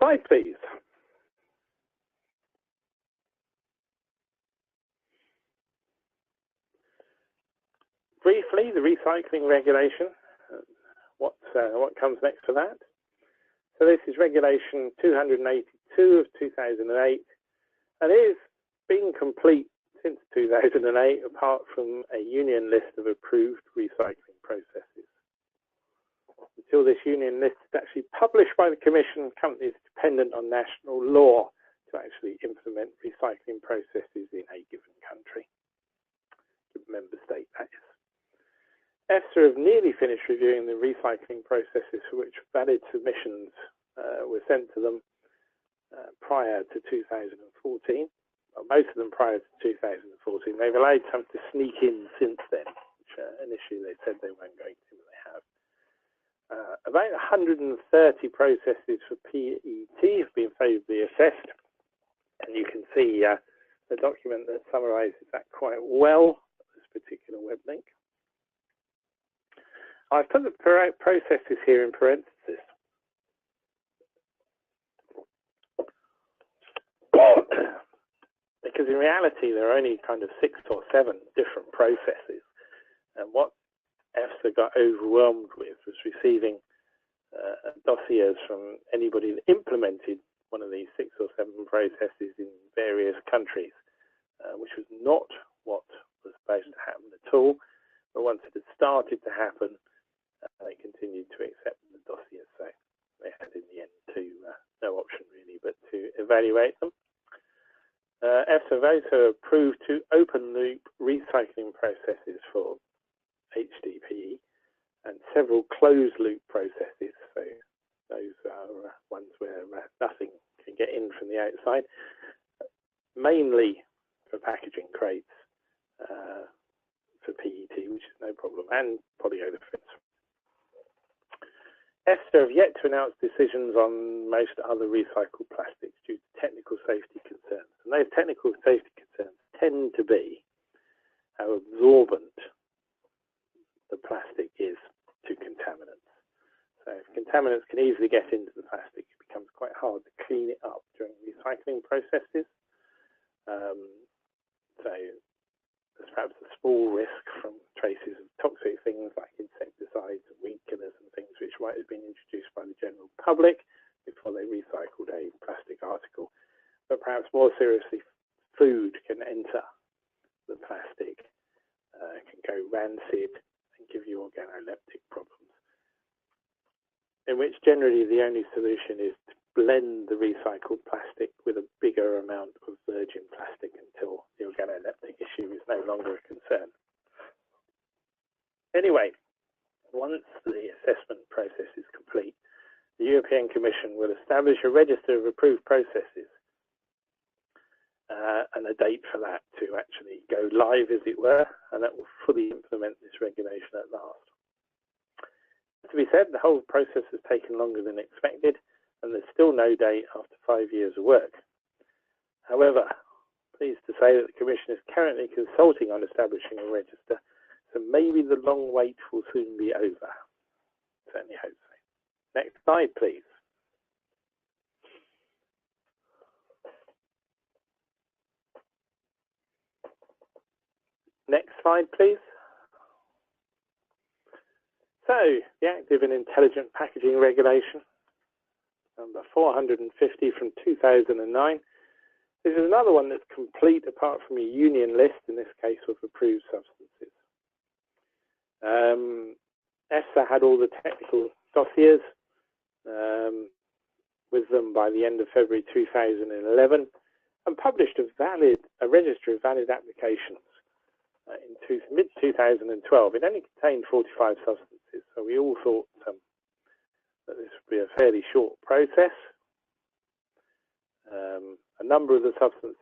slide, please. Briefly, the recycling regulation. What comes next for that? So this is Regulation 282 of 2008, and it has been complete since 2008, apart from a union list of approved recycling processes. Until this union list is actually published by the Commission, companies dependent on national law to actually implement recycling processes in a given country, member state, that is. EFSA have nearly finished reviewing the recycling processes for which valid submissions were sent to them prior to 2014. Well, most of them prior to 2014. They've allowed some to sneak in since then, which initially they said they weren't going to, but they have. About 130 processes for PET have been favourably assessed, and you can see the document that summarises that quite well, this particular web link. I've put the processes here in parentheses. Because in reality, there are only kind of 6 or 7 different processes. And what EFSA got overwhelmed with was receiving dossiers from anybody that implemented one of these 6 or 7 processes in various countries, which was not what was supposed to happen at all. But once it had started to happen, they continued to accept the dossiers, so they had in the end no option really but to evaluate them. EFSA have also approved 2 open-loop recycling processes for HDPE and several closed-loop processes, so those are ones where nothing can get in from the outside, mainly for packaging crates for PET, which is no problem, and polyolefins. EFSA have yet to announce decisions on most other recycled plastics due to technical safety concerns. And those technical safety concerns tend to be how absorbent the plastic is to contaminants. So if contaminants can easily get into the plastic, it becomes quite hard to clean it up during recycling processes. So there's perhaps a small risk from traces of toxic things like insecticides and weed killers and things which might have been introduced by the general public before they recycled a plastic article. But perhaps more seriously, food can enter the plastic, can go rancid and give you organoleptic problems, in which generally the only solution is to blend the recycled plastic with a bigger amount of virgin plastic until the organoleptic issue is no longer a concern. Anyway, once the assessment process is complete, the European Commission will establish a register of approved processes and a date for that to actually go live, as it were, and that will fully implement this regulation at last. To be said, the whole process has taken longer than expected, and there's still no date after 5 years of work. However, pleased to say that the Commission is currently consulting on establishing a register, so maybe the long wait will soon be over. Certainly hope so. Next slide, please. Next slide, please. So, the Active and Intelligent Packaging Regulation, number 450 from 2009. This is another one that's complete apart from a union list, in this case of approved substances. EFSA had all the technical dossiers with them by the end of February 2011 and published a registry of valid applications in mid-2012. It only contained 45 substances, so we all thought that this would be a fairly short process. A number of the substances